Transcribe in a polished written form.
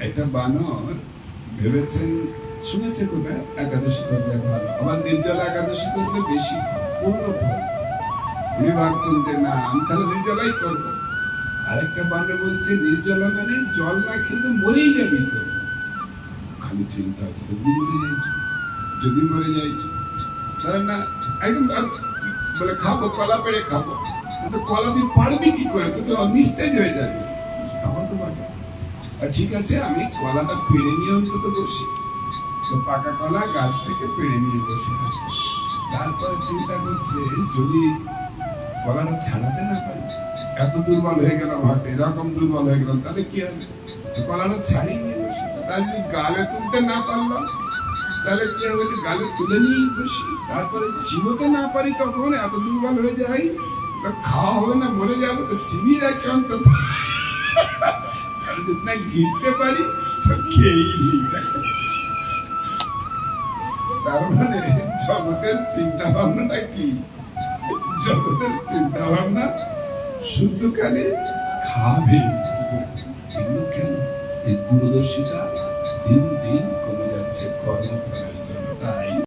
একটা বানর ভেবেছেন, শুনেছে কোথায় একাদশী করলে ভালো, আবার নির্জলা একাদশী করলে বেশি পূর্ণ ফল। উনি ভাবছেন যে না, আমি তাহলে নির্জলাই করবো। আরেকটা বানর বলছে নির্জলা মানে জল না খেলে মরেই যাবি তো। খালি চিন্তা হচ্ছে যদি মরে যাই তাহলে না, একদম বলে খাবো, কলা পেড়ে খাবো। কিন্তু কলা দিয়ে পারবি কি করে, তো নিস্তেজ হয়ে যাবে। আমার তো পারবে। আর ঠিক আছে, আমি কলাটা পেড়ে নিয়ে অন্তত বসি। তো পাকা কলা গাছ থেকে পেড়ে নিয়ে বসে আছে। তারপরে চিন্তা করছে, যদি কলাটা ছাড়াতে না পারি, এত দুর্বল হয়ে গেলাম, হয়তো এরকম দুর্বল হয়ে গেলাম, তাহলে কি হবে? কলাটা ছাড়িয়ে নিয়ে বসে। তাই যদি গালে তুলতে না পারলাম, তাহলে কি হবে? গালে তুলে নিয়ে বসি। তারপরে চিবোতে না পারি, তখন এত দুর্বল হয়ে যাই, তো খাওয়া হবে না, মরে যাবো। তো চিবিয়ে রাখি অন্তত, যদি না ঘিরতে পারি তো খেয়েই নিই। তার মানে জগতের চিন্তা ভাবনাটা কি? জগতের চিন্তা ভাবনা শুধু খালি খাবে। কেন এই দূরদর্শিতা দিন দিন কমে যাচ্ছে কর্মফলে।